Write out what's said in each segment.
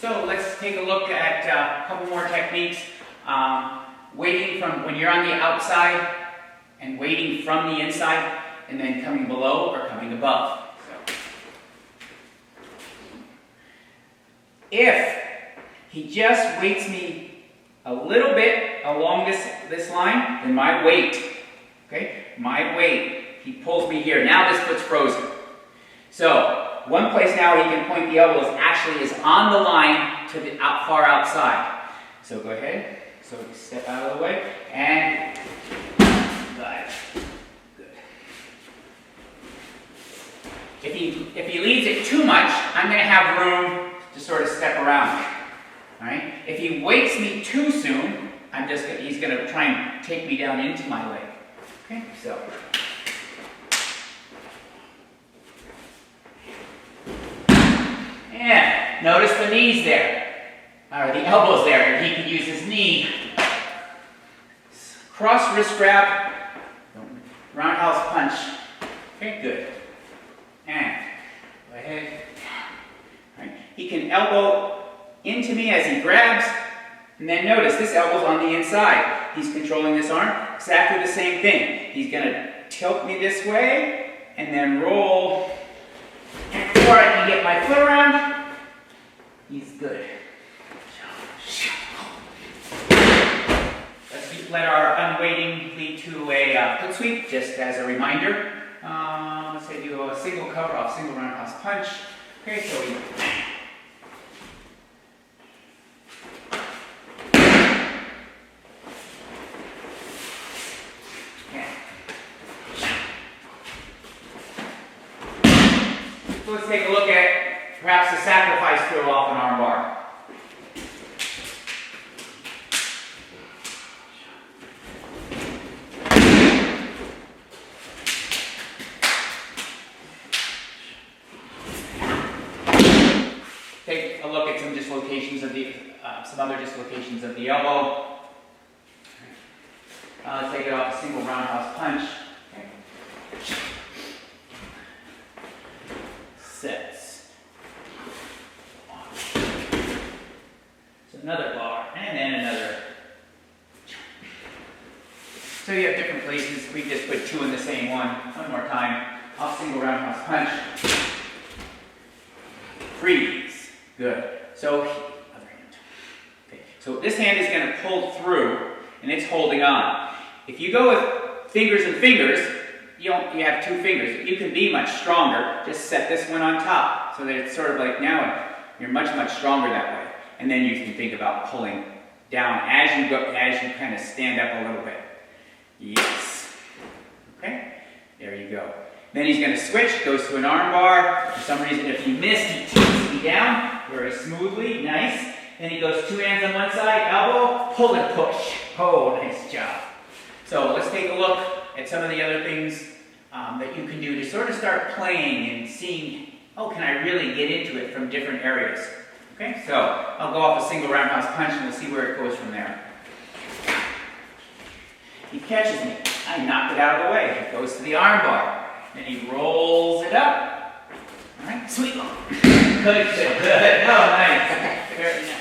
So let's take a look at a couple more techniques. Waiting from when you're on the outside and waiting from the inside, and then coming below or coming above. So, if he just waits me a little bit along this line, then my weight, okay, my weight, he pulls me here. Now this foot's frozen. So one place now he can point the elbows actually is on the line to the far outside. So go ahead. So step out of the way and dive. Good. If he leaves it too much, I'm going to have room to sort of step around. All right. If he waits me too soon, he's going to try and take me down into my leg. Okay. So. Yeah, notice the knees there, or the elbows there, and he can use his knee. Cross wrist grab, roundhouse punch. Okay, good. And go ahead. All right. He can elbow into me as he grabs, and then notice this elbow's on the inside. He's controlling this arm. Exactly the same thing. He's going to tilt me this way, and then roll. And before I can get my foot around, he's good. Let our unweighting lead to a foot sweep, just as a reminder. Let's say do a single cover off, single roundhouse punch. Okay, so we. So let's take a look at perhaps a sacrifice throw off an arm bar. Take a look at some dislocations of some other dislocations of the elbow. Let's take it off a single roundhouse punch. Okay. Sets. So another bar, and then another. So you have different places. We just put two in the same one. One more time. Off single roundhouse punch. Freeze. Good. So, other hand. Okay. So this hand is going to pull through, and it's holding on. If you go with fingers and fingers, you have two fingers. You can be much stronger. Just set this one on top, so that it's sort of like now you're much, much stronger that way. And then you can think about pulling down as you go, as you kind of stand up a little bit. Yes. Okay. There you go. Then he's going to switch, goes to an arm bar. For some reason, if he missed, he takes me down very smoothly. Nice. Then he goes two hands on one side, elbow, pull and push. Oh, nice job. So let's take a look at some of the other things that you can do to sort of start playing and seeing, oh, can I really get into it from different areas? Okay, so I'll go off a single roundhouse punch and we'll see where it goes from there. He catches me. I knock it out of the way. It goes to the arm bar. Then he rolls it up. All right, sweet. Good, good, good. Oh, nice. Very nice.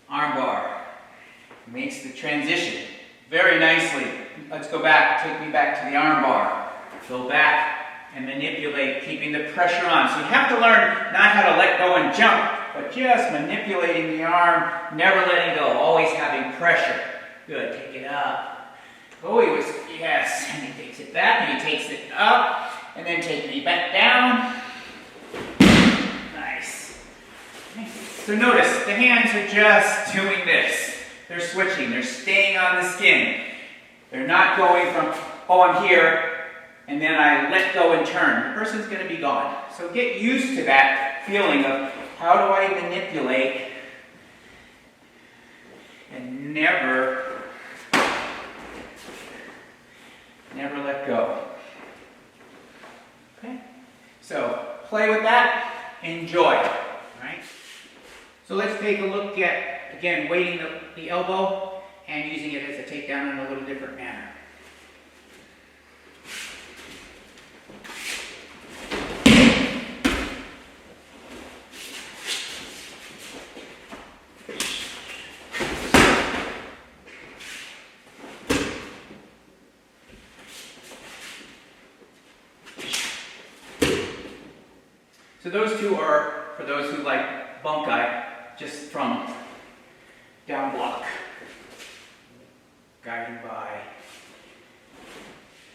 Arm bar makes the transition very nicely. Let's go back, take me back to the arm bar. Go back and manipulate, keeping the pressure on. So you have to learn not how to let go and jump, but just manipulating the arm, never letting go, always having pressure. Good, take it up. Oh, yes, and he takes it back, and he takes it up, and then take me back down. Nice. So notice, the hands are just doing this. They're switching, they're staying on the skin. They're not going from, oh, I'm here, and then I let go and turn. The person's going to be gone. So get used to that feeling of, how do I manipulate and never let go. Okay? So play with that, enjoy, right? So let's take a look at, again, weighting the elbow and using it as a takedown in a little different manner. So those two are for those who like bunkai, just from down block, guiding by.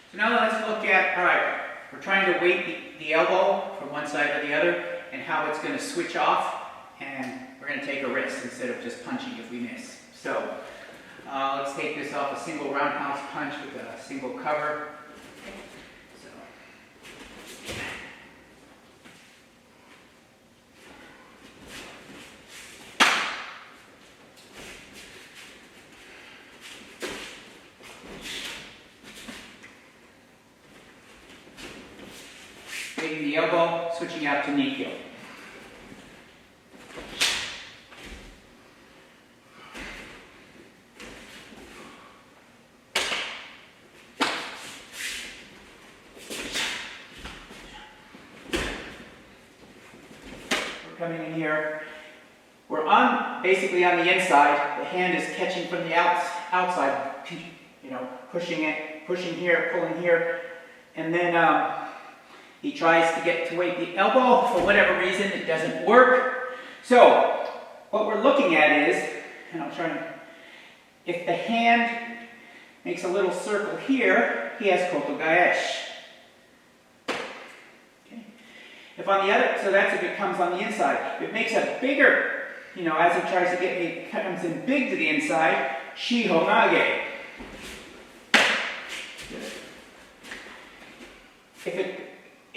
So now let's look at, all right, we're trying to weight the elbow from one side or the other and how it's going to switch off, and we're going to take a risk instead of just punching if we miss. So let's take this off a single roundhouse punch with a single cover. Taking the elbow, switching out to Nikyo. We're coming in here. We're basically on the inside. The hand is catching from the outside, you know, pushing here, pulling here, and then he tries to get to weight the elbow. For whatever reason, it doesn't work. So what we're looking at is, and I'm trying to, if the hand makes a little circle here, he has Kotogaeshi. Okay. If on the other, so that's if it comes on the inside. If it makes a bigger, you know, as it tries to get, it comes in big to the inside, Shiho Nage.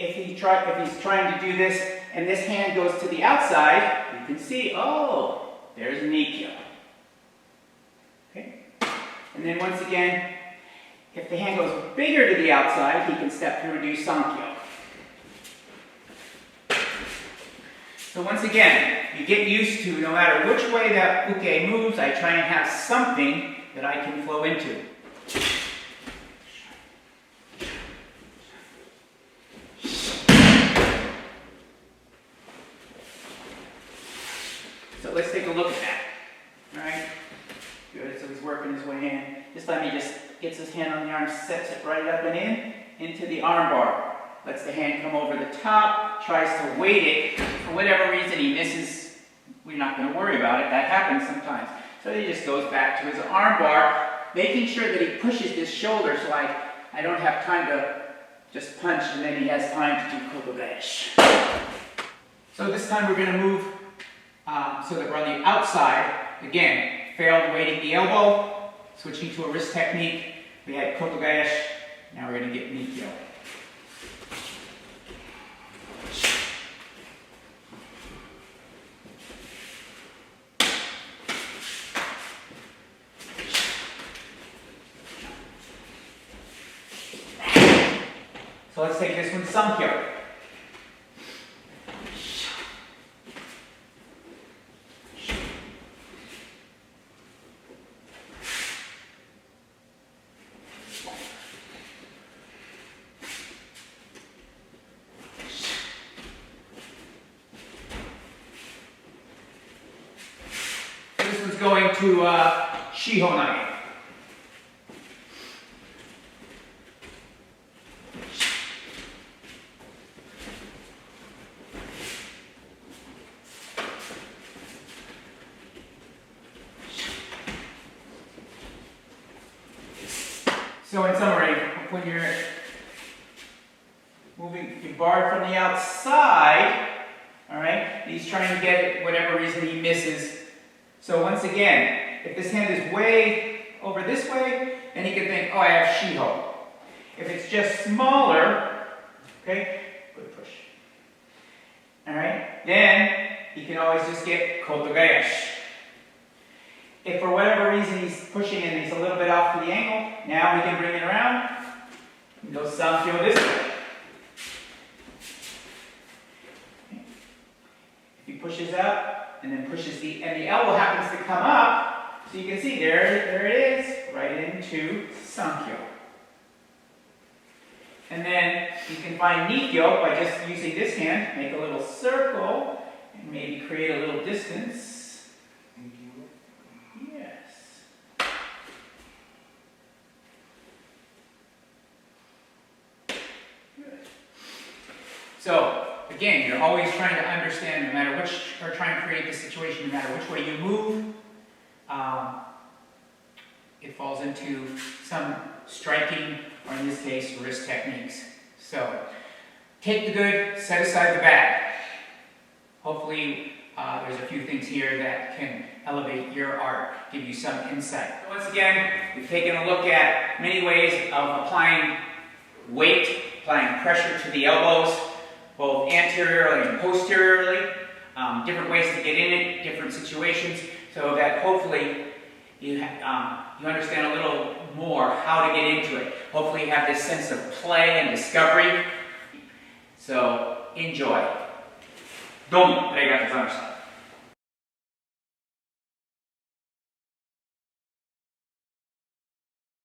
If he's trying to do this and this hand goes to the outside, you can see, oh, there's Nikyo. Okay? And then once again, if the hand goes bigger to the outside, he can step through and do Sankyo. So once again, you get used to, no matter which way that uke moves, I try and have something that I can flow into. So let's take a look at that. All right? Good, so he's working his way in. This time he just gets his hand on the arm, sets it right up and into the arm bar. Lets the hand come over the top, tries to weight it. For whatever reason he misses, we're not going to worry about it. That happens sometimes. So he just goes back to his arm bar, making sure that he pushes this shoulder so I don't have time to just punch and then he has time to do Kotogaeshi. So this time we're going to move so that we're on the outside. Again, failed weighting the elbow, switching to a wrist technique. We had Kotogaeshi, now we're going to get Nikyo. So let's take this one, Sankyo. This one's going to Shiho Nage. So in summary, when you're moving, you're barred from the outside, all right, he's trying to get it, whatever reason he misses. So once again, if this hand is way over this way, then he can think, oh, I have Shiho. If it's just smaller, okay, good push. All right, then he can always just get Kotogaeshi. If for whatever reason he's pushing and he's a little bit off to the angle, now we can bring it around and go Sankyo this way. pushes up and then pushes and the elbow happens to come up. So you can see there it is, right into Sankyo. And then you can find Nikyo by just using this hand, make a little circle and maybe create a little distance. Yes. Good. So, again, you're always trying to understand, no matter which, or trying to create the situation, no matter which way you move, it falls into some striking, or in this case, wrist techniques. So, take the good, set aside the bad. Hopefully, there's a few things here that can elevate your art, give you some insight. So once again, we've taken a look at many ways of applying weight, applying pressure to the elbows, both anteriorly and posteriorly, different ways to get in it, different situations, so that hopefully you understand a little more how to get into it. Hopefully you have this sense of play and discovery. So enjoy. どうもありがとうございました。